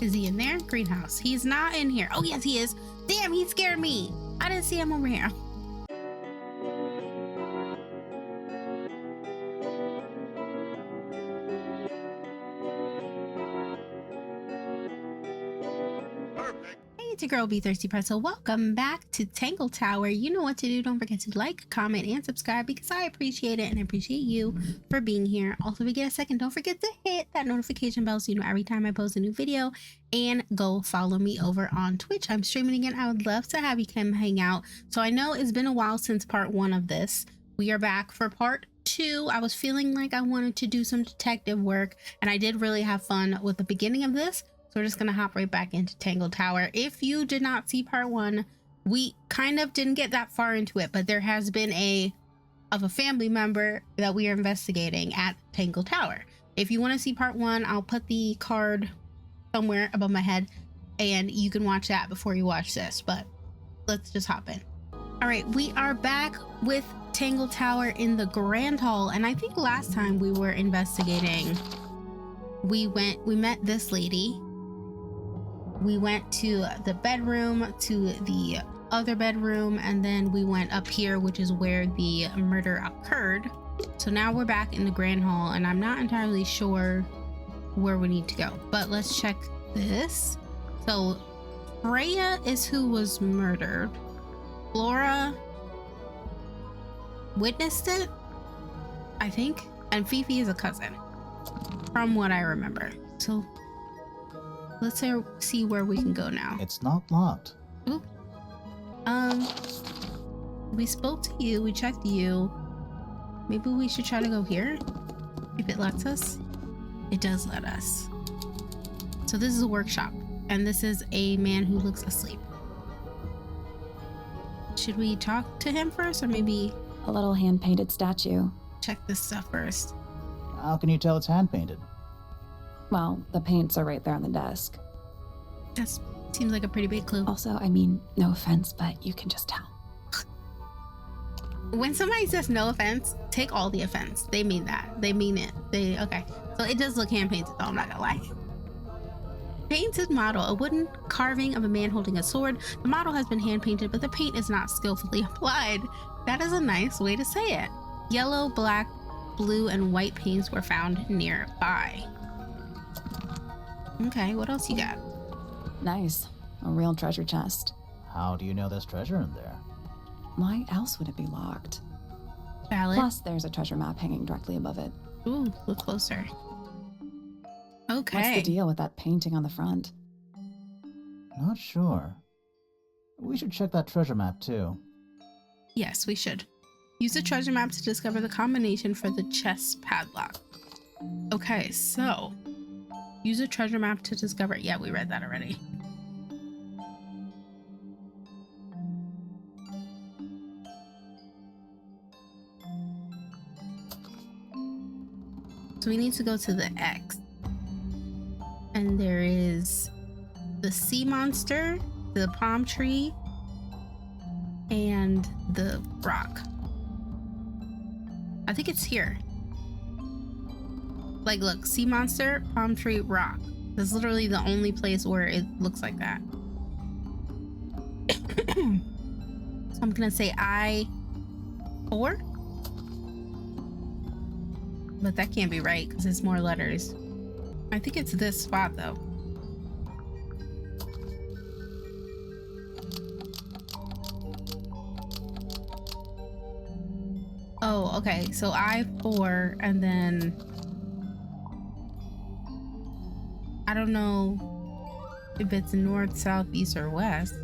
Is he in there? Greenhouse. He's not in here. Oh, yes, he is. Damn, he scared me. I didn't see him over here. It's your girl BThirstyPretzel. Welcome back to Tangle Tower. You know what to do. Don't forget to like, comment, and subscribe because I appreciate it and I appreciate you for being here. Also, if you get a second, don't forget to hit that notification bell so you know every time I post a new video, and go follow me over on Twitch. I'm streaming again. I would love to have you come hang out. So I know it's been a while since part 1 of this. We are back for part 2. I was feeling like I wanted to do some detective work, and I did really have fun with the beginning of this. So we're just gonna hop right back into Tangle Tower. If you did not see part 1, we kind of didn't get that far into it, but there has been a family member that we are investigating at Tangle Tower. If you want to see part 1, I'll put the card somewhere above my head and you can watch that before you watch this, but let's just hop in. All right, we are back with Tangle Tower in the Grand Hall, and I think last time we were investigating, we met this lady. We went to the bedroom, to the other bedroom, and then we went up here, which is where the murder occurred. So now we're back in the Grand Hall, and I'm not entirely sure where we need to go, but let's check this. So Freya is who was murdered. Flora witnessed it, I think, and Fifi is a cousin, from what I remember. So let's see where we can go now. It's not locked. Ooh. We spoke to you, we checked you. Maybe we should try to go here if it lets us. It does let us. So this is a workshop, and this is a man who looks asleep. Should we talk to him first, or maybe a little hand-painted statue? Check this stuff first. How can you tell it's hand-painted? Well, the paints are right there on the desk. That seems like a pretty big clue. Also, I mean, no offense, but you can just tell. When somebody says no offense, take all the offense. They mean that. They mean it. Okay. So it does look hand-painted though, I'm not gonna lie. Painted model, a wooden carving of a man holding a sword. The model has been hand-painted, but the paint is not skillfully applied. That is a nice way to say it. Yellow, black, blue, and white paints were found nearby. Okay, what else you got? Nice. A real treasure chest. How do you know there's treasure in there? Why else would it be locked? Valid. Plus, there's a treasure map hanging directly above it. Ooh, look closer. Okay. What's the deal with that painting on the front? Not sure. We should check that treasure map too. Yes, we should. Use the treasure map to discover the combination for the chest padlock. Okay, so use a treasure map to discover. Yeah, we read that already. So we need to go to the X. And there is the sea monster, the palm tree, and the rock. I think it's here. Like, look, sea monster, palm tree, rock. That's literally the only place where it looks like that. So I'm gonna say I-4. But that can't be right because it's more letters. I think it's this spot though. Oh, okay. So I-4 and then I don't know if it's north, south, east, or west.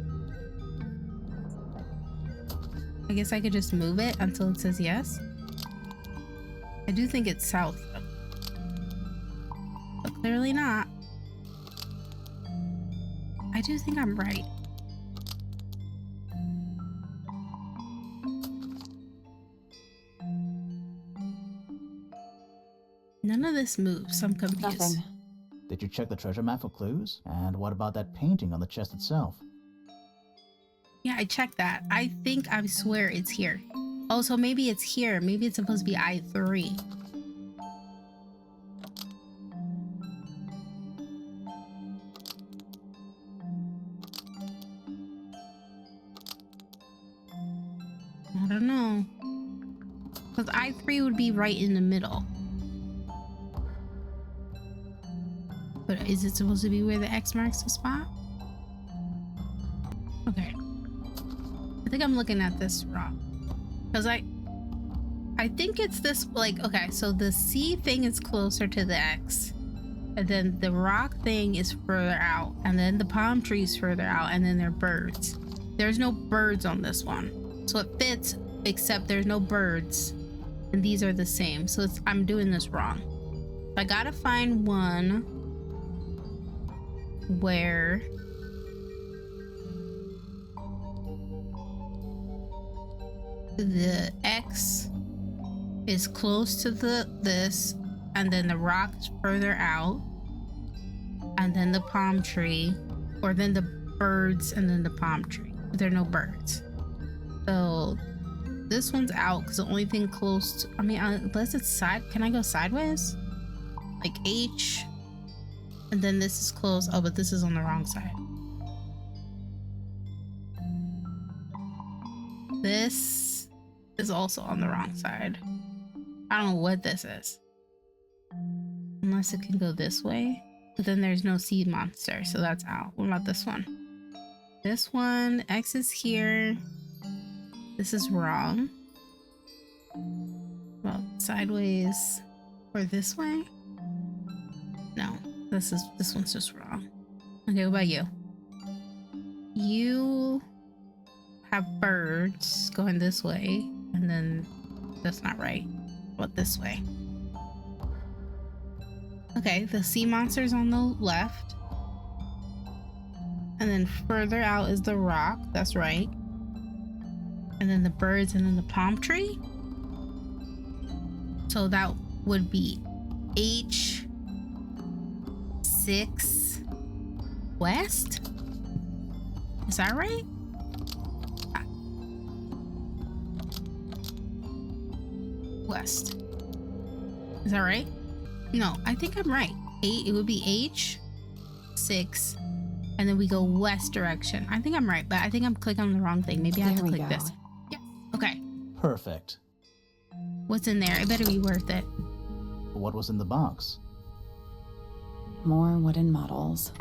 I guess I could just move it until it says yes. I do think it's south, but clearly not. I do think I'm right. None of this moves, so I'm confused. Nothing. Did you check the treasure map for clues? And what about that painting on the chest itself? Yeah, I checked that. I think, I swear it's here. Oh, so maybe it's here. Maybe it's supposed to be I-3. don't know. Because I3 would be right in the middle. But is it supposed to be where the X marks the spot? Okay. I think I'm looking at this wrong. Because I think it's this, like, okay, so the C thing is closer to the X. And then the rock thing is further out. And then the palm tree is further out. And then there are birds. There's no birds on this one. So it fits, except there's no birds. And these are the same. So I'm doing this wrong. I gotta find one where the X is close to this, and then the rock's further out, and then the palm tree, or then the birds and then the palm tree. But there are no birds. So this one's out because the only thing close to, I mean, unless it's side, can I go sideways? Like H, and then this is close. Oh, but this is on the wrong side. This is also on the wrong side. I don't know what this is. Unless it can go this way. But then there's no sea monster, so that's out. What about this one? This one, X is here. This is wrong. Well, sideways or this way? No, this one's just wrong. Okay, what about you? You have birds going this way, and then that's not right. What this way? Okay, the sea monster's on the left. And then further out is the rock, that's right. And then the birds and then the palm tree. So that would be H6 west? Is that right? West. Is that right? No, I think I'm right. It would be H6, and then we go west direction. I think I'm right, but I think I'm clicking on the wrong thing. Maybe I have to click this. Yeah. Okay. Perfect. What's in there? It better be worth it. What was in the box? More wooden models.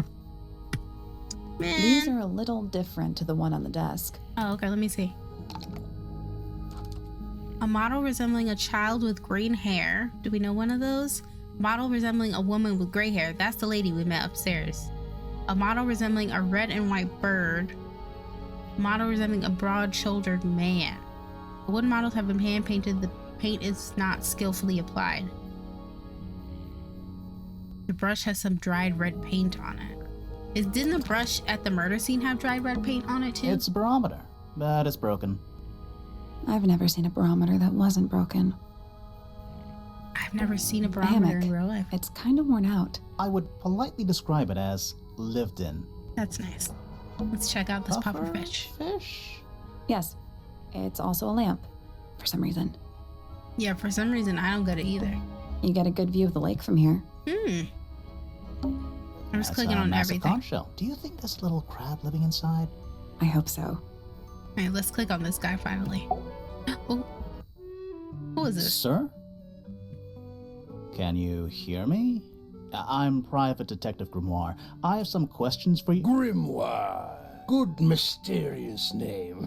Man. These are a little different to the one on the desk. Oh, okay. Let me see. A model resembling a child with green hair. Do we know one of those? Model resembling a woman with gray hair. That's the lady we met upstairs. A model resembling a red and white bird. Model resembling a broad-shouldered man. The wooden models have been hand-painted. The paint is not skillfully applied. The brush has some dried red paint on it. Didn't the brush at the murder scene have dried red paint on it too? It's a barometer, but it's broken. I've never seen a barometer that wasn't broken. I've never seen a barometer in real life. It's kind of worn out. I would politely describe it as lived in. That's nice. Let's check out this puffer fish. Fish? Yes, it's also a lamp, for some reason. Yeah, for some reason I don't get it either. You get a good view of the lake from here. I'm just clicking on everything. Conch shell. Do you think there's a little crab living inside? I hope so. All right, let's click on this guy finally. Oh, who is this? Sir? Can you hear me? I'm Private Detective Grimoire. I have some questions for you. Grimoire. Good mysterious name.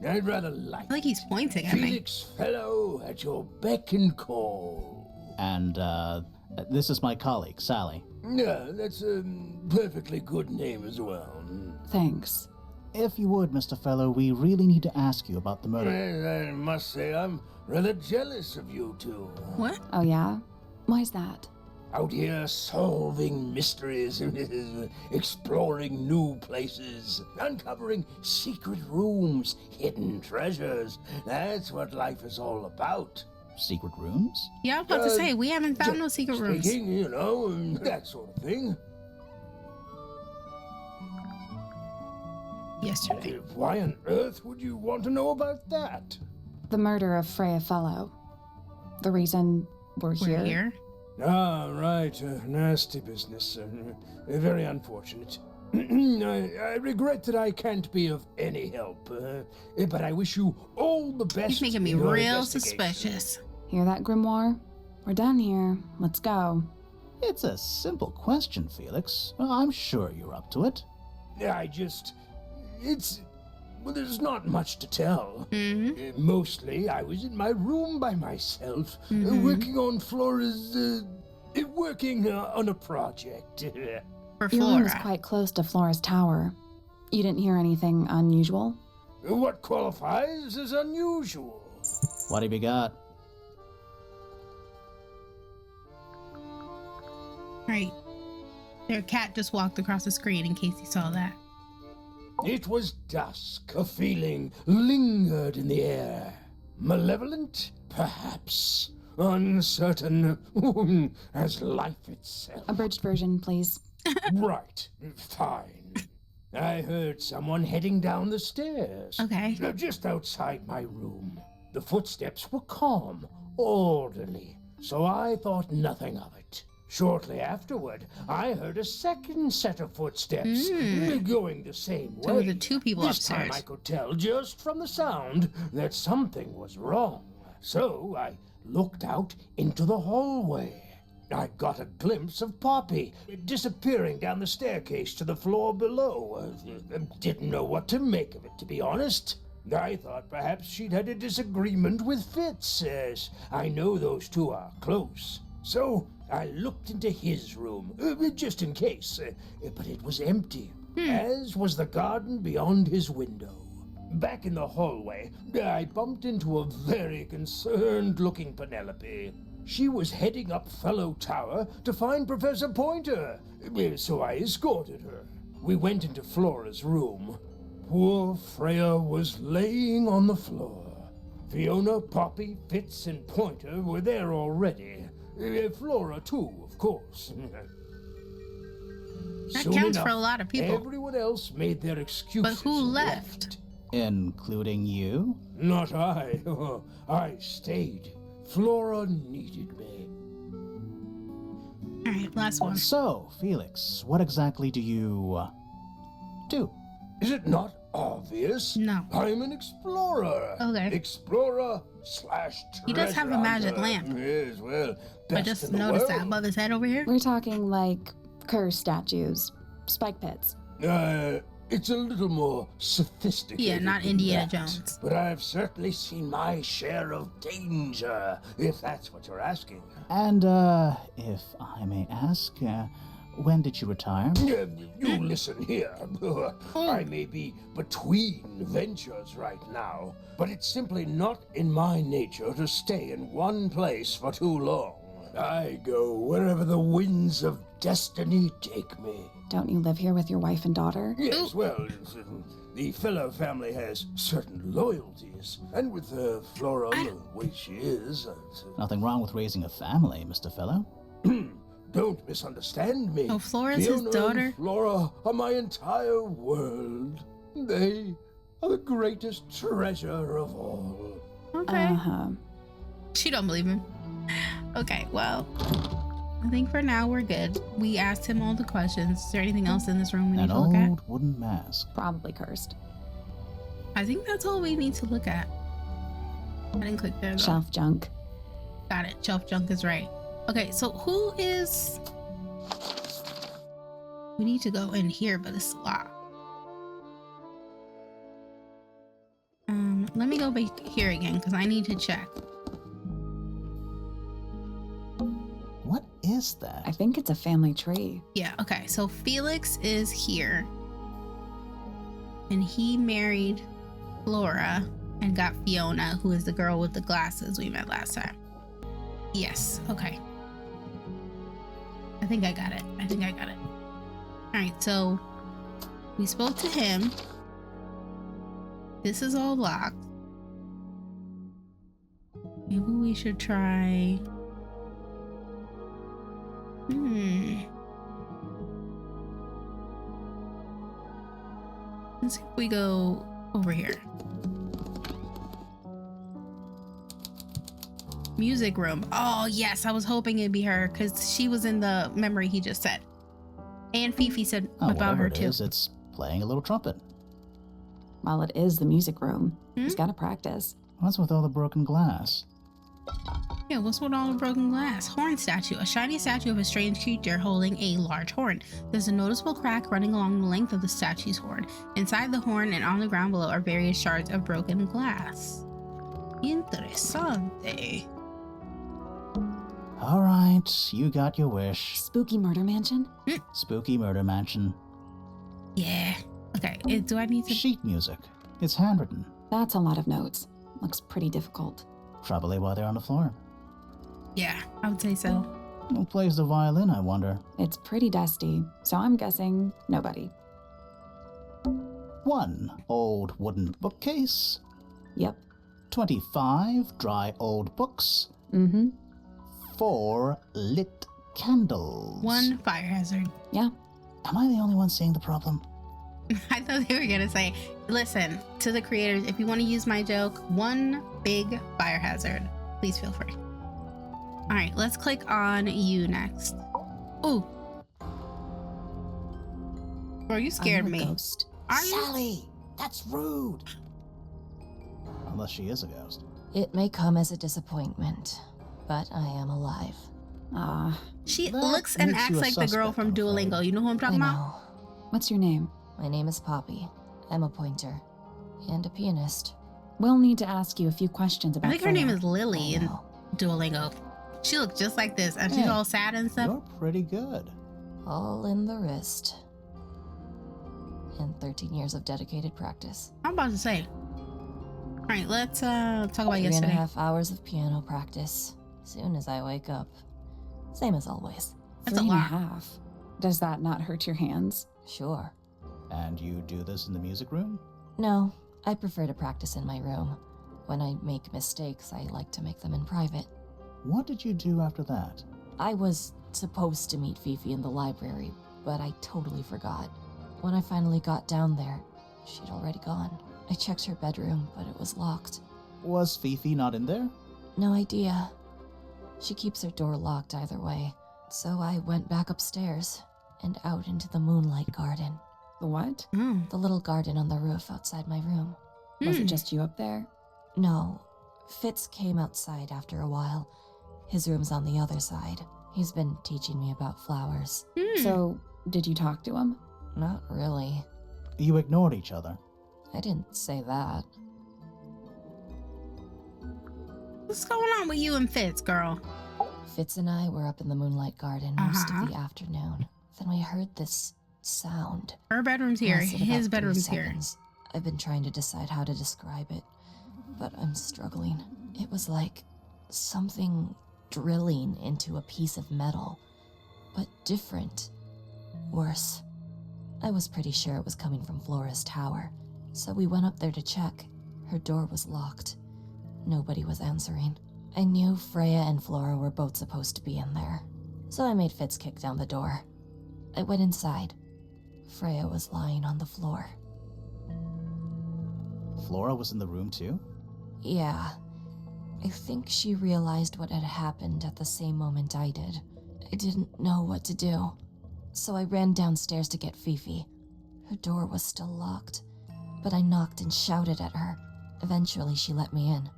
I'd rather like I feel like he's pointing at me. Felix Fellow at your beck and call. And, this is my colleague, Sally. Yeah, that's a perfectly good name as well. Thanks. If you would, Mr. Fellow, we really need to ask you about the murder. I must say I'm rather jealous of you two. What? Oh yeah? Why's that? Out here solving mysteries, exploring new places, uncovering secret rooms, hidden treasures. That's what life is all about. Secret rooms? Yeah, I was about to say, we haven't found no secret rooms. Speaking, that sort of thing. Yesterday. Why on earth would you want to know about that? The murder of Freya Fellow. The reason we're We're here. Ah, right. Nasty business. Very unfortunate. I regret that I can't be of any help, but I wish you all the best. He's making me in your real investigation. suspicious. Hear that, Grimoire? We're done here. Let's go. It's a simple question, Felix. I'm sure you're up to it. Well, there's not much to tell. Mostly, I was in my room by myself, working on working on a project. For Your room is Flora. quite close to Flora's tower. You didn't hear anything unusual? What qualifies as unusual? What have you got? Right. Their cat just walked across the screen in case you saw that. It was dusk. A feeling lingered in the air. Malevolent, perhaps. Uncertain as life itself. Abridged version, please. Right. Fine. I heard someone heading down the stairs. Okay. Just outside my room. The footsteps were calm, orderly, so I thought nothing of it. Shortly afterward, I heard a second set of footsteps going the same way. So the two people This time upstairs. I could tell just from the sound that something was wrong. So I looked out into the hallway. I got a glimpse of Poppy disappearing down the staircase to the floor below. Didn't know what to make of it, to be honest. I thought perhaps she'd had a disagreement with Fitz, as I know those two are close. So I looked into his room, just in case, but it was empty, as was the garden beyond his window. Back in the hallway, I bumped into a very concerned-looking Penelope. She was heading up Fellow Tower to find Professor Pointer, so I escorted her. We went into Flora's room. Poor Freya was laying on the floor. Fiona, Poppy, Fitz, and Pointer were there already. Flora, too, of course. That Soon counts for enough, a lot of people. Everyone else made their excuses. But who and left? Including you? Not I. I stayed. Flora needed me. Alright, last one. So, Felix, what exactly do you do? Is it not obvious? No. I'm an explorer. Okay. Explorer slash He does have a treasure magic hunter. lamp. Yes, well, I best just in the noticed that world. above his head over here. We're talking like curse statues, spike pits. It's a little more sophisticated. Yeah, not than Indiana that. Jones. But I've certainly seen my share of danger, if that's what you're asking. And, if I may ask, when did you retire? You listen here. I may be between ventures right now, but it's simply not in my nature to stay in one place for too long. I go wherever the winds of destiny take me. Don't you live here with your wife and daughter? Yes, well, the Fellow family has certain loyalties, and with Flora the way she is, Nothing wrong with raising a family, Mr. Fellow. don't misunderstand me. Oh, Flora's his Fiona daughter? and Flora are my entire world. They are the greatest treasure of all. Okay. Uh-huh. She don't believe him. Okay, well, I think for now we're good. We asked him all the questions. Is there anything else in this room we need An to look at? old wooden mask. Probably cursed. I think that's all we need to look at. I didn't click there though. Shelf junk. Got it. Shelf junk is right. Okay, so who is... We need to go in here, but it's locked. Let me go back here again because I need to check. What is that? I think it's a family tree. Yeah, okay. So Felix is here. And he married Flora and got Fiona, who is the girl with the glasses we met last time. Yes, okay. I think I got it. Alright, so we spoke to him. This is all locked. Maybe we should try... Let's see if we go over here. Music room. Oh, yes. I was hoping it'd be her because she was in the memory he just said. And Fifi said Oh, about whatever her it too. is, it's playing a little trumpet. Well, it is the music room. Hmm? He's got to practice. What's with all the broken glass? Yeah, what's with all the broken glass? Horn statue. A shiny statue of a strange creature holding a large horn. There's a noticeable crack running along the length of the statue's horn. Inside the horn and on the ground below are various shards of broken glass. Interesante. All right, you got your wish. Spooky murder mansion? Spooky murder mansion. Yeah. Okay, do I need to... Sheet music. It's handwritten. That's a lot of notes. Looks pretty difficult. Probably why they're on the floor. Yeah, I would say so. Who plays the violin, I wonder? It's pretty dusty, so I'm guessing nobody. 1 old wooden bookcase. Yep. 25 dry old books. Mm-hmm. 4 lit candles. 1 fire hazard. Yeah. Am I the only one seeing the problem? I thought they were gonna say, listen, to the creators, if you want to use my joke, 1 big fire hazard. Please feel free. All right, let's click on you next. Ooh. Bro, you scared I'm a me. Ghost. Are you? Sally, that's rude. Unless she is a ghost. It may come as a disappointment, but I am alive. Ah, She That looks and makes acts you a like the girl suspect, from I'm afraid. Duolingo. You know who I'm I talking about? know. what's your name? My name is Poppy. I'm a pointer and a pianist. We'll need to ask you a few questions about I think her name Freya. is Lily I in know. Duolingo. She looks just like this, and she's Hey, all sad and stuff. You're pretty good. All in the wrist. And 13 years of dedicated practice. I'm about to say. All right, let's talk about 3.5 yesterday. hours of piano practice. Soon as I wake up. Same as always. That's a 3.5. lot. Does that not hurt your hands? Sure. And you do this in the music room? No, I prefer to practice in my room. When I make mistakes, I like to make them in private. What did you do after that? I was supposed to meet Fifi in the library, but I totally forgot. When I finally got down there, she'd already gone. I checked her bedroom, but it was locked. Was Fifi not in there? No idea. She keeps her door locked either way. So I went back upstairs and out into the moonlight garden. The what? Mm. The little garden on the roof outside my room. Was it Hmm. just you up there? No, Fitz came outside after a while. His room's on the other side. He's been teaching me about flowers. Hmm. So, did you talk to him? Not really. You ignored each other. I didn't say that. What's going on with you and Fitz, girl? Fitz and I were up in the moonlight garden most Uh-huh. of the afternoon. Then we heard this sound. Her bedroom's here. Lasted about His 3 bedroom's here. seconds. I've been trying to decide how to describe it, but I'm struggling. It was like something drilling into a piece of metal, but different. Worse. I was pretty sure it was coming from Flora's tower, so we went up there to check. Her door was locked. Nobody was answering. I knew Freya and Flora were both supposed to be in there, so I made Fitz kick down the door. I went inside. Freya was lying on the floor. Flora was in the room too? Yeah. I think she realized what had happened at the same moment I did. I didn't know what to do, so I ran downstairs to get Fifi. Her door was still locked, but I knocked and shouted at her. Eventually, she let me in.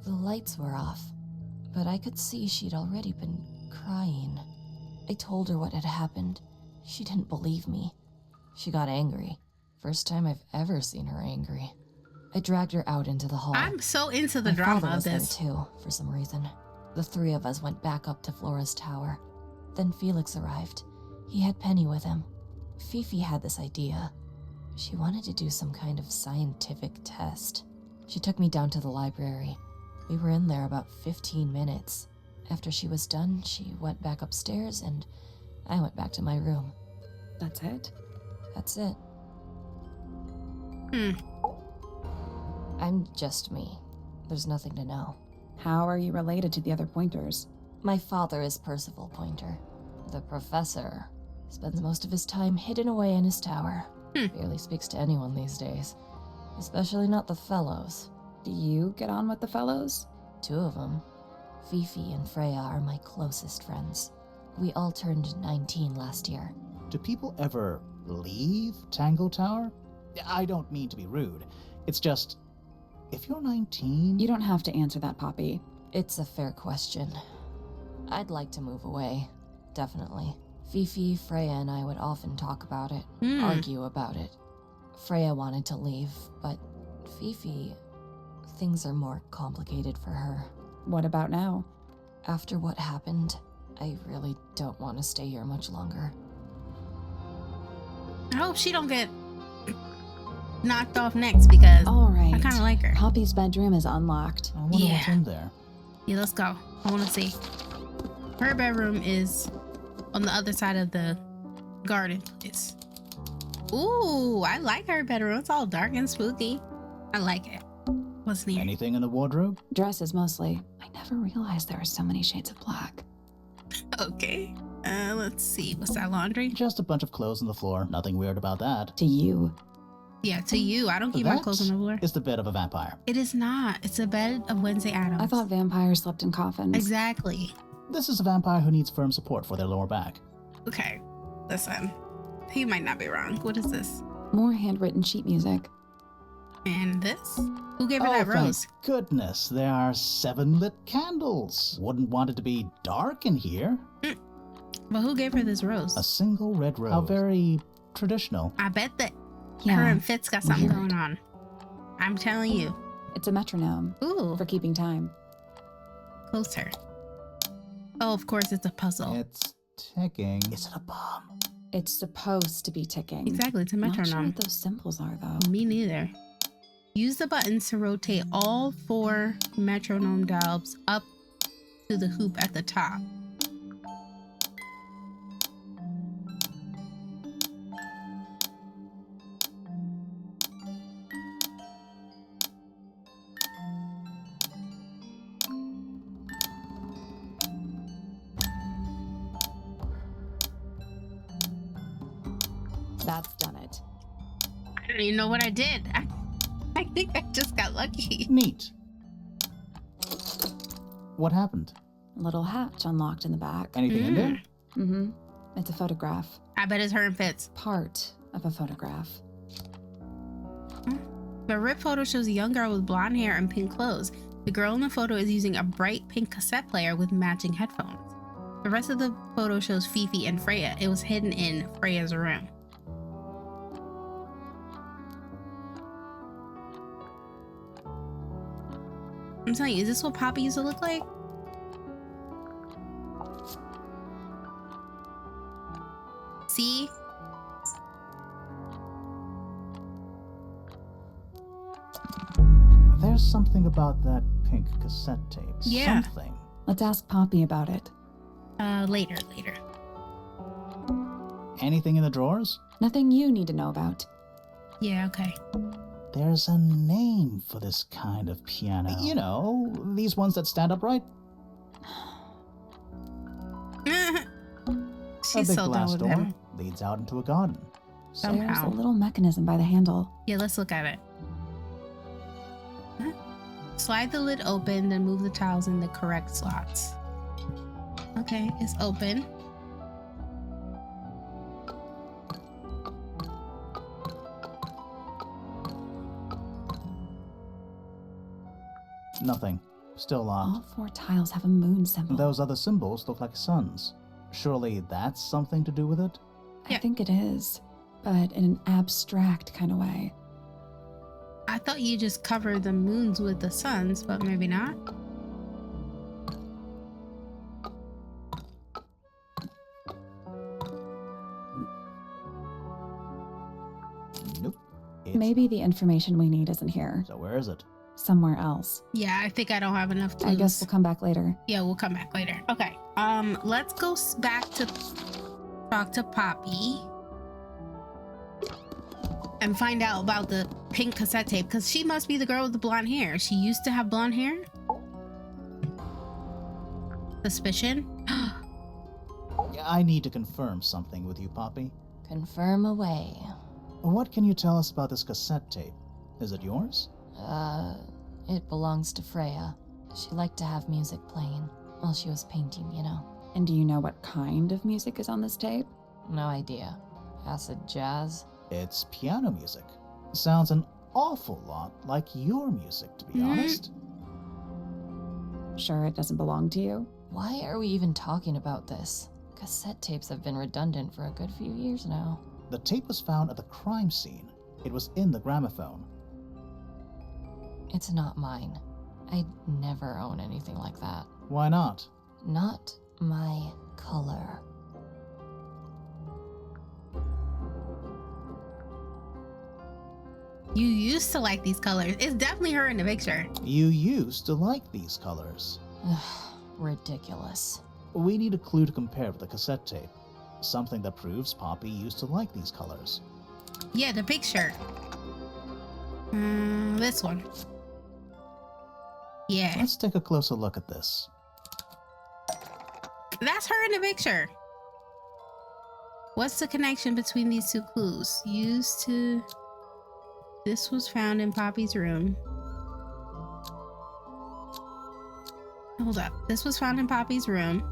The lights were off, but I could see she'd already been crying. I told her what had happened. She didn't believe me. She got angry. First time I've ever seen her angry. I dragged her out into the hall. I'm so into the My drama father of was there this. too, for some reason. The 3 of us went back up to Flora's tower. Then Felix arrived. He had Penny with him. Fifi had this idea. She wanted to do some kind of scientific test. She took me down to the library. We were in there about 15 minutes. After she was done, she went back upstairs and I went back to my room. That's it? That's it. Hmm. I'm just me. There's nothing to know. How are you related to the other pointers? My father is Percival Pointer. The professor spends most of his time hidden away in his tower. Barely speaks to anyone these days. Especially not the fellows. Do you get on with the fellows? 2 of them. Fifi and Freya are my closest friends. We all turned 19 last year. do people ever leave Tangle Tower? I don't mean to be rude. It's just, if you're 19... You don't have to answer that, Poppy. It's a fair question. I'd like to move away, definitely. Fifi, Freya, and I would often talk about it, argue about it. Freya wanted to leave, but Fifi, things are more complicated for her. What about now? After what happened, I really don't want to stay here much longer. I hope she don't get knocked off next because All right. I kind of like her. Poppy's bedroom is unlocked. I wonder what's in there. Yeah, let's go. I want to see. Her bedroom is on the other side of the garden place. Ooh, I like her bedroom. It's all dark and spooky. I like it. What's near? Anything in the wardrobe? Dresses mostly. I never realized there were so many shades of black. Okay. Let's see. What's that, laundry? Just a bunch of clothes on the floor. Nothing weird about that. To you. Yeah, to you. I don't keep my That clothes on the floor. is the bed of a vampire. It is not. It's a bed of Wednesday Addams. I thought vampires slept in coffins. Exactly. This is a vampire who needs firm support for their lower back. Okay. Listen. He might not be wrong. What is this? More handwritten sheet music. And this? Who gave her Oh, that thank rose? goodness, there are 7 lit candles. Wouldn't want it to be dark in here. But who gave her this rose? A single red rose. How very traditional. I bet that Yeah. her and Fitz got something weird. going on. I'm telling you. It's a metronome Ooh, for keeping time. closer. Oh, of course, it's a puzzle. It's ticking. Is it a bomb? It's supposed to be ticking. Exactly, it's a Not sure metronome. what those symbols are, though. Me neither. Use the buttons to rotate all 4 metronome dials up to the hoop at the top. That's done it. I don't even know what I did. I think I just got lucky. Neat. What happened? A little hatch unlocked in the back. Anything in there? Mm-hmm. It's a photograph. I bet it's her and Fitz. Part of a photograph. The rip photo shows a young girl with blonde hair and pink clothes. The girl in the photo is using a bright pink cassette player with matching headphones. The rest of the photo shows Fifi and Freya. It was hidden in Freya's room. I'm telling you, is this what Poppy used to look like? See? There's something about that pink cassette tape. Yeah. Something. Let's ask Poppy about it. Later. Anything in the drawers? Nothing you need to know about. Yeah, okay. There's a name for this kind of piano. You know, these ones that stand upright. She's a big so done glass with door him. leads out into a garden. There's Somehow. a little mechanism by the handle. Yeah, let's look at it. Huh? Slide the lid open, then move the tiles in the correct slots. Okay, it's open. Nothing. Still locked. All 4 tiles have a moon symbol. Those other symbols look like suns. Surely that's something to do with it? I think it is, but in an abstract kind of way. I thought you just covered the moons with the suns, but maybe not. Nope. It's- Maybe the information we need isn't here. So where is it? Somewhere else. Yeah, I think I don't have enough clues. I guess we'll come back later. Yeah, we'll come back later. Okay. Let's go back to talk to Poppy and find out about the pink cassette tape, because she must be the girl with the blonde hair. She used to have blonde hair. Suspicion. I need to confirm something with you, Poppy. Confirm away. What can you tell us about this cassette tape? Is it yours? It belongs to Freya. She liked to have music playing while she was painting, you know. And do you know what kind of music is on this tape? No idea. Acid jazz? It's piano music. Sounds an awful lot like your music, to be honest. Sure it doesn't belong to you? Why are we even talking about this? Cassette tapes have been redundant for a good few years now. The tape was found at the crime scene. It was in the gramophone. It's not mine. I'd never own anything like that. Why not? Not my color. You used to like these colors. It's definitely her in the picture. You used to like these colors. Ridiculous. We need a clue to compare with the cassette tape. Something that proves Poppy used to like these colors. Yeah, the picture. This one. Yeah, Let's take a closer look at this. that's her in the picture. What's the connection between these two clues? Used to... This was found in Poppy's room. Hold up. This was found in Poppy's room.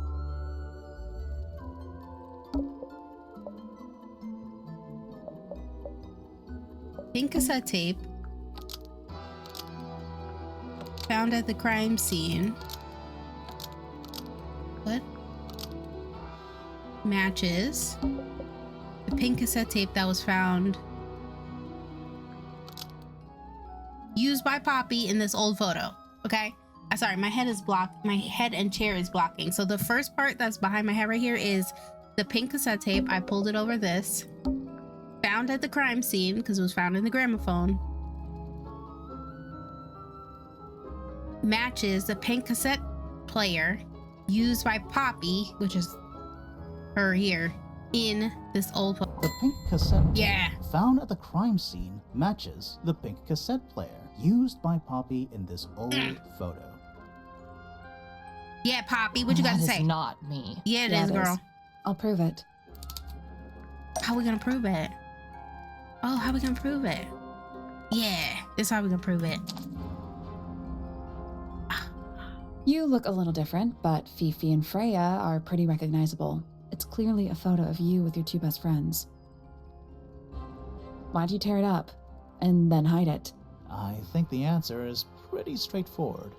Pink cassette tape. Found at the crime scene. What? Matches. The pink cassette tape that was found. Used by Poppy in this old photo. Okay? I'm sorry, my head is blocked. My head and chair is blocking. So the first part that's behind my head right here is the pink cassette tape. I pulled it over this. Found at the crime scene because it was found in the gramophone. Matches the pink cassette player used by Poppy, which is her here, in this old photo. The pink cassette tape Yeah. found at the crime scene matches the pink cassette player used by Poppy in this old photo. Yeah, Poppy, what you got to That say? is not me. Yeah, it Yeah, is, it is. girl. I'll prove it. How we gonna prove it? Oh, how we gonna prove it? Yeah, this is how we gonna prove it. You look a little different, but Fifi and Freya are pretty recognizable. It's clearly a photo of you with your two best friends. Why'd you tear it up and then hide it? I think the answer is pretty straightforward.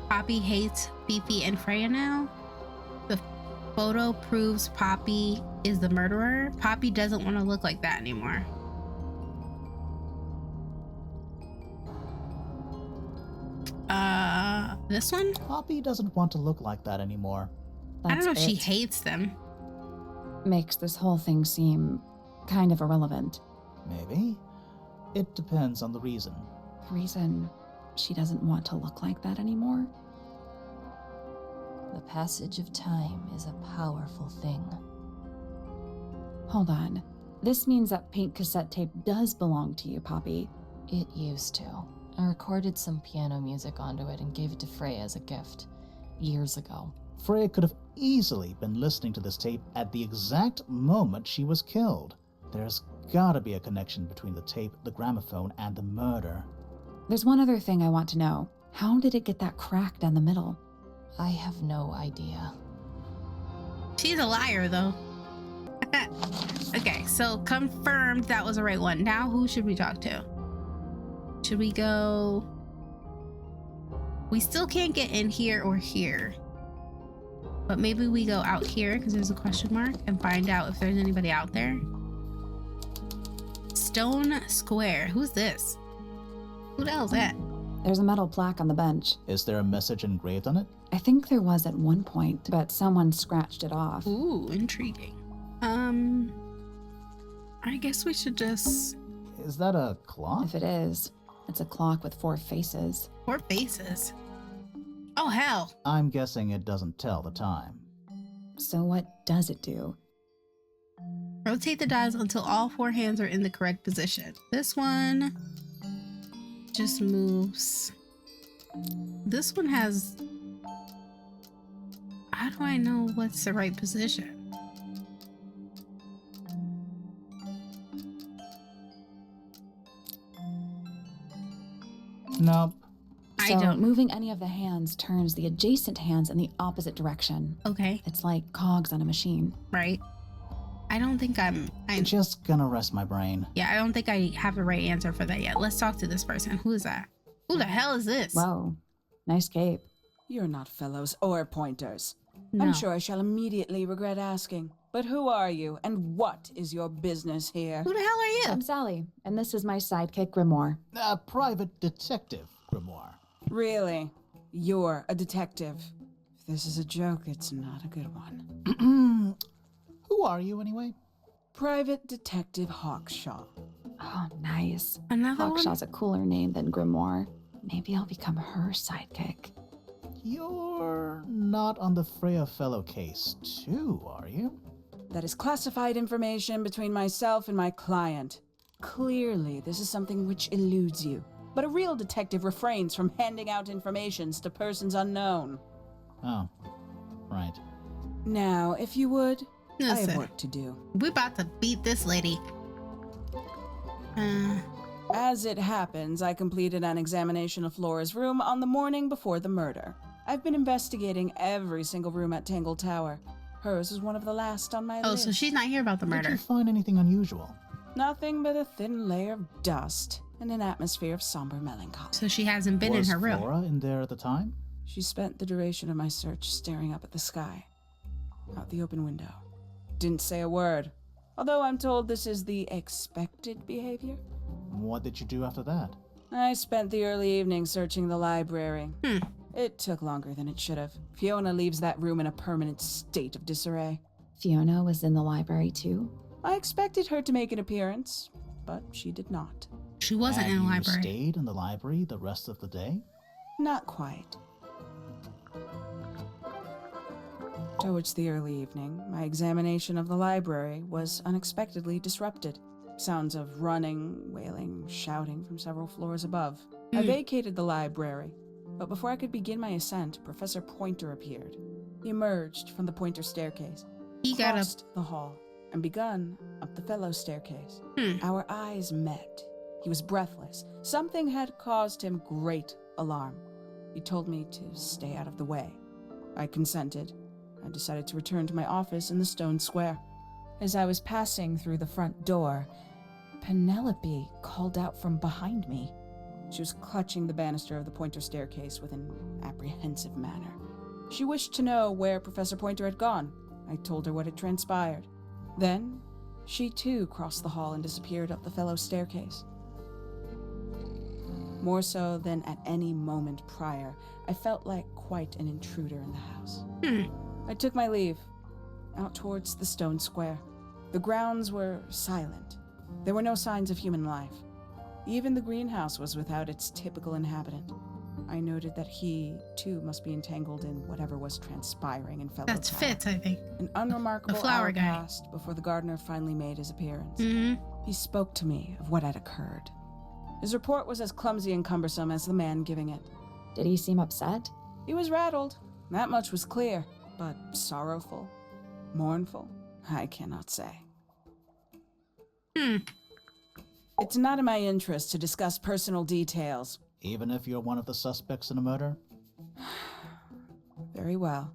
Poppy hates Fifi and Freya now. The photo proves Poppy is the murderer. Poppy doesn't want to look like that anymore. This one? Poppy doesn't want to look like that anymore. I don't know if she it. hates them. Makes this whole thing seem kind of irrelevant. Maybe. It depends on the reason. The reason she doesn't want to look like that anymore? The passage of time is a powerful thing. Hold on. This means that pink cassette tape does belong to you, Poppy. It used to. I recorded some piano music onto it and gave it to Freya as a gift. Years ago. Freya could have easily been listening to this tape at the exact moment she was killed. There's gotta be a connection between the tape, the gramophone, and the murder. There's one other thing I want to know. How did it get that crack down the middle? I have no idea. She's a liar, though. Okay, so confirmed that was the right one. Now, who should we talk to? Should we go... We still can't get in here or here. But maybe we go out here because there's a question mark and find out if there's anybody out there. Stone Square. Who's this? Who the hell is that? There's a metal plaque on the bench. Is there a message engraved on it? I think there was at one point, but someone scratched it off. Ooh, intriguing. I guess we should just... Is that a clock? If it is, it's a clock with 4 faces. 4 faces. Oh, hell. I'm guessing it doesn't tell the time. So what does it do? Rotate the dials until all 4 hands are in the correct position. This one just moves. This one has... How do I know what's the right position? Nope. I So don't. moving any of the hands turns the adjacent hands in the opposite direction. Okay, It's like cogs on a machine. right. I don't think I'm Just gonna rest my brain. yeah, I don't think I have the right answer for that yet. Let's talk to this person. Who is that? Who the hell is this? Whoa, nice cape. You're not fellows or pointers. No. I'm sure I shall immediately regret asking. But who are you, and what is your business here? Who the hell are you? I'm Sally, and this is my sidekick, Grimoire. Private detective, Grimoire. Really? You're a detective. If this is a joke, it's not a good one. Who are you, anyway? Private Detective Hawkshaw. Oh, nice. Another one? Hawkshaw's a cooler name than Grimoire. Maybe I'll become her sidekick. You're not on the Freya Fellow case, too, are you? That is classified information between myself and my client. Clearly, this is something which eludes you. But a real detective refrains from handing out informations to persons unknown. Oh, right. Now, if you would, I Listen, have work to do. we about to beat this lady. As it happens, I completed an examination of Flora's room on the morning before the murder. I've been investigating every single room at Tangle Tower. Hers was one of the last on my Oh, list. so she's not here about the Did you murder. find anything unusual? Nothing but a thin layer of dust and an atmosphere of somber melancholy. So she hasn't been Was in her room. Flora in there at the time? She spent the duration of my search staring up at the sky, out the open window. Didn't say a word, although I'm told this is the expected behavior. What did you do after that? I spent the early evening searching the library. Hmm. It took longer than it should have. Fiona leaves that room in a permanent state of disarray. Fiona was in the library too. I expected her to make an appearance, but she did not. She wasn't And in the you library. stayed in the library the rest of the day? Not quite. Towards the early evening, my examination of the library was unexpectedly disrupted. Sounds of running, wailing, shouting from several floors above. I vacated the library, but before I could begin my ascent, Professor Pointer appeared. He emerged from the Pointer staircase, He got up. crossed the hall, and begun up the Fellows staircase. Our eyes met. He was breathless. Something had caused him great alarm. He told me to stay out of the way. I consented. I decided to return to my office in the stone square. As I was passing through the front door, Penelope called out from behind me. She was clutching the banister of the Pointer staircase with an apprehensive manner. She wished to know where Professor Pointer had gone. I told her what had transpired. Then, she too crossed the hall and disappeared up the Fellows staircase. More so than at any moment prior, I felt like quite an intruder in the house. I took my leave, out towards the stone square. The grounds were silent. There were no signs of human life. Even the greenhouse was without its typical inhabitant. I noted that he, too, must be entangled in whatever was transpiring in Fellow That's Tower. Fitz, I think. An unremarkable The flower hour guy. passed before the gardener finally made his appearance. Mm-hmm. He spoke to me of what had occurred. His report was as clumsy and cumbersome as the man giving it. Did he seem upset? He was rattled, that much was clear, but sorrowful, mournful, I cannot say. It's not in my interest to discuss personal details. Even if you're one of the suspects in a murder? Very well.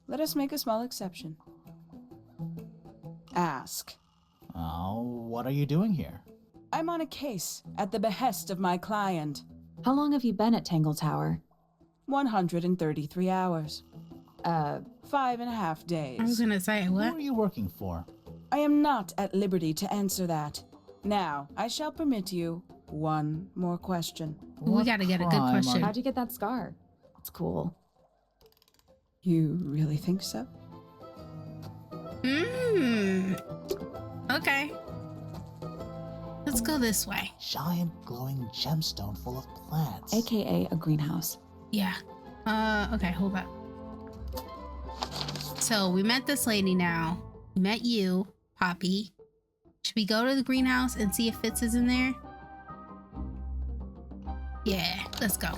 Let us make a small exception. Ask. Oh, what are you doing here? I'm on a case at the behest of my client. How long have you been at Tangle Tower? 133 hours. 5.5 days. I was gonna say, Who what? are you working for? I am not at liberty to answer that. Now, I shall permit you one more question. We What gotta get a good crime are question. How'd you get that scar? It's cool. You really think so? Okay. Let's go this way. Giant glowing gemstone full of plants. AKA a greenhouse. Yeah. Okay, hold up. So we met this lady now. We met you, Poppy. Should we go to the greenhouse and see if Fitz is in there? Yeah, let's go.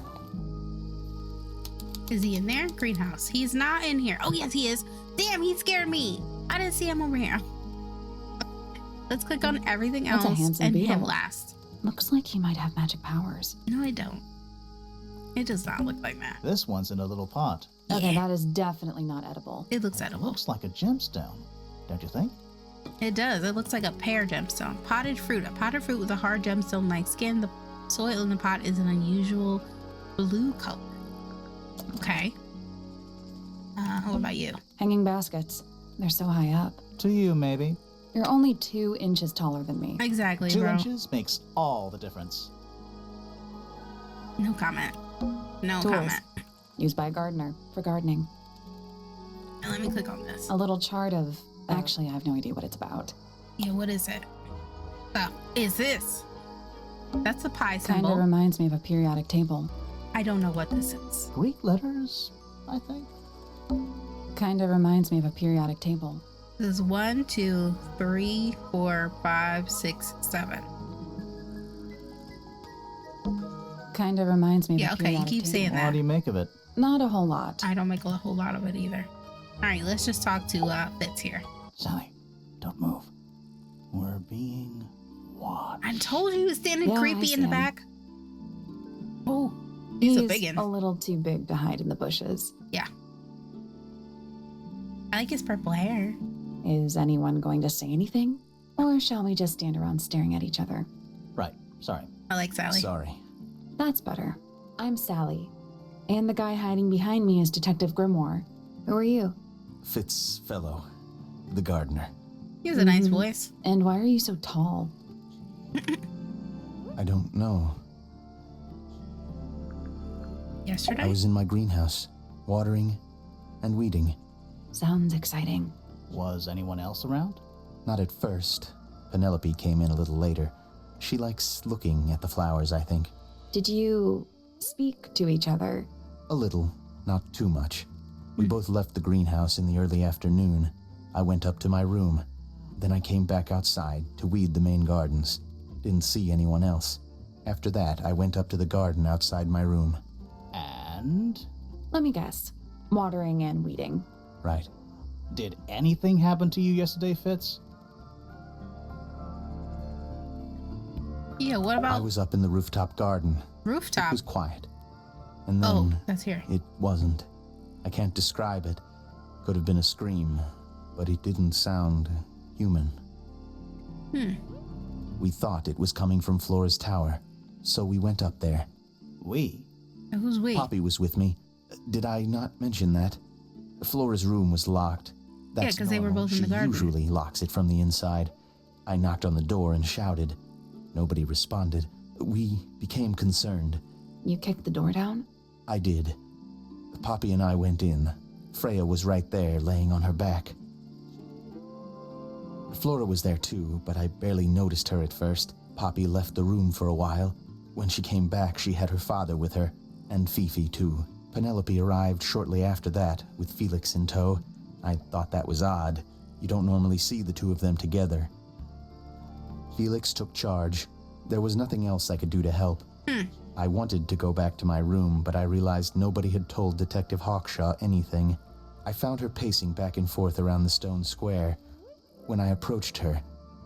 Is he in there? Greenhouse. He's not in here. Oh, yes, he is. Damn, he scared me. I didn't see him over here. Let's click on everything That's else a handsome and him beetle. last. Looks like he might have magic powers. No, I don't. It does not look like that. This one's in a little pot. Okay, Yeah. that is definitely not edible. It looks It edible. looks like a gemstone, don't you think? It does. It looks like a pear gemstone. Potted fruit. A potted fruit with a hard gemstone-like skin. The soil in the pot is an unusual blue color. Okay. What about you? Hanging baskets. They're so high up. To you, maybe. You're only 2 inches taller than me. Exactly, 2 bro. inches makes all the difference. No comment. No Tools. comment. Used by a gardener for gardening. And let me click on this. A little chart of... Actually, I have no idea what it's about. Yeah, what is it? Oh, is this? That's a pi Kind symbol. of reminds me of a periodic table. I don't know what this is. Greek letters, I think. Kind of reminds me of a periodic table. This is 1, 2, 3, 4, 5, 6, 7. Kind of reminds me of Yeah, a okay, you periodic keep table. saying What that. do you make of it? Not a whole lot. I don't make a whole lot of it either. All right, let's just talk to Fitz here. Sally, don't move. We're being watched. I told you he was standing Yeah, I creepy see in the him. back. Oh, he's a big one. a little too big to hide in the bushes. I like his purple hair. Is anyone going to say anything? Or shall we just stand around staring at each other? Right, sorry. I like Sally. Sorry. That's better. I'm Sally. And the guy hiding behind me is Detective Grimoire. Who are you? Fitzfellow, the gardener. He has a nice Mhm. voice. And why are you so tall? I don't know. Yesterday? I was in my greenhouse, watering and weeding. Sounds exciting. Was anyone else around? Not at first. Penelope came in a little later. She likes looking at the flowers, I think. Did you speak to each other? A little, not too much. We both left the greenhouse in the early afternoon. I went up to my room. Then I came back outside to weed the main gardens. Didn't see anyone else. After that, I went up to the garden outside my room. And? Let me guess. Watering and weeding. Right. Did anything happen to you yesterday, Fitz? Yeah, what I about was up in the rooftop garden. It rooftop? was quiet. And Oh, then that's here. it wasn't. I can't describe it. Could have been a scream, but it didn't sound human. We thought it was coming from Flora's tower, so we went up there. We. Who's we? Poppy was with me. Did I not mention that? Flora's room was locked. That's 'cause they were normal. both in the garden. She usually locks it from the inside. I knocked on the door and shouted. Nobody responded. We became concerned. You kicked the door down? I did. Poppy and I went in. Freya was right there, laying on her back. Flora was there too, but I barely noticed her at first. Poppy left the room for a while. When she came back, she had her father with her, and Fifi too. Penelope arrived shortly after that, with Felix in tow. I thought that was odd. You don't normally see the two of them together. Felix took charge. There was nothing else I could do to help. I wanted to go back to my room, but I realized nobody had told Detective Hawkshaw anything. I found her pacing back and forth around the stone square. When I approached her,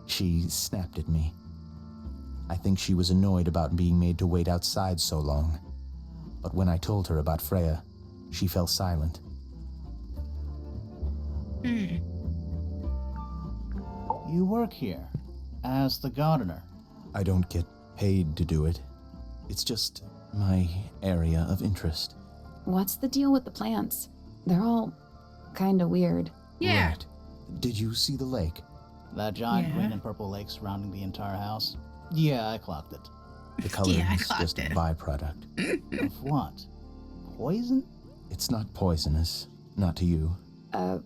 she snapped at me. I think she was annoyed about being made to wait outside so long. But when I told her about Freya, she fell silent. You work here as the gardener. I don't get paid to do it. It's just my area of interest. What's the deal with the plants? They're all kinda weird. Yeah. Right. Did you see the lake? That giant Yeah. green and purple lake surrounding the entire house? Yeah, I clocked it. The color Yeah, I is clocked just it. a byproduct. Of what? Poison? It's not poisonous. Not to you.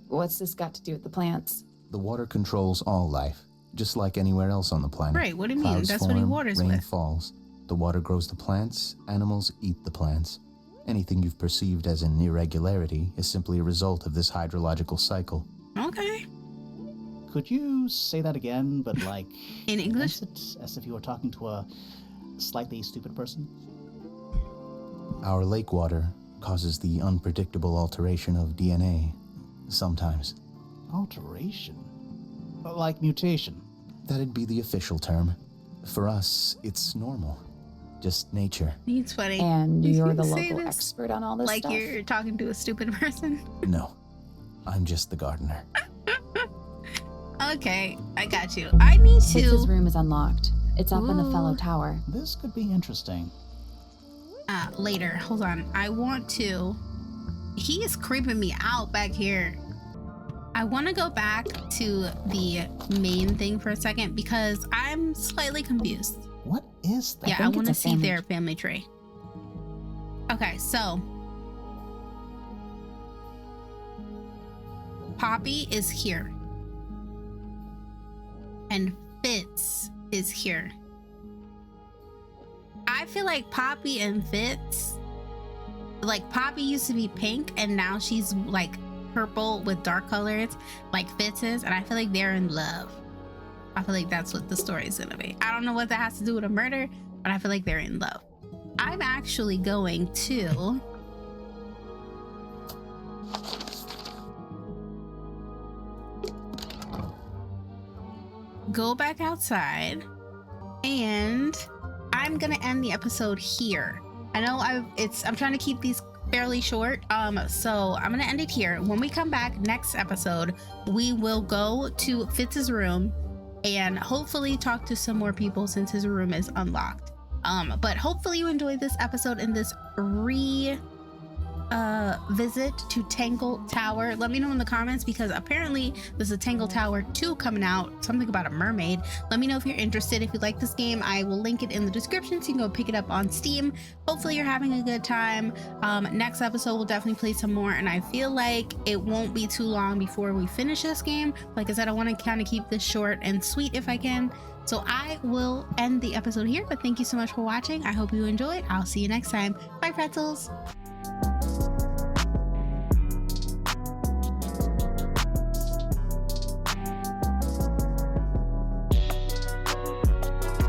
What's this got to do with the plants? The water controls all life, just like anywhere else on the planet. Right, what do you mean? Clouds That's what he form, waters rain with. falls. The water grows the plants, animals eat the plants. Anything you've perceived as an irregularity is simply a result of this hydrological cycle. Okay. Could you say that again, but like... In English? condense it as if you were talking to a slightly stupid person? Our lake water causes the unpredictable alteration of DNA. Sometimes. Alteration? Like mutation? That'd be the official term. For us, it's normal. just nature. It's funny. And You you're the say local this expert on all this like stuff? you're talking to a stupid person. No, I'm just the gardener. Okay, I got you. I need Fitz's to room is unlocked. It's up in the fellow Ooh. tower. This could be interesting. later. Hold on. I want to. He is creeping me out back here. I want to go back to the main thing for a second because I'm slightly confused. What is that? Yeah, I think want to it's a see family their family tree. Okay, so Poppy is here. And Fitz is here. I feel like Poppy and Fitz, like Poppy used to be pink and now she's like purple with dark colors like Fitz is, and I feel like they're in love. I feel like that's what the story is gonna be. I don't know what that has to do with a murder, but I feel like they're in love. I'm actually going to go back outside and I'm gonna end the episode here. I know I'm trying to keep these fairly short, so I'm gonna end it here. When we come back next episode, we will go to Fitz's room and hopefully talk to some more people since his room is unlocked. But hopefully you enjoyed this episode and this visit to Tangle Tower. Let me know in the comments because apparently there's a Tangle Tower 2 coming out, something about a mermaid. Let me know if you're interested. If you like this game, I will link it in the description so you can go pick it up on Steam. Hopefully you're having a good time. Next episode we'll definitely play some more, and I feel like it won't be too long before we finish this game. Like I said, I want to kind of keep this short and sweet if I can. So I will end the episode here, but thank you so much for watching. I hope you enjoyed. I'll see you next time. Bye, Pretzels.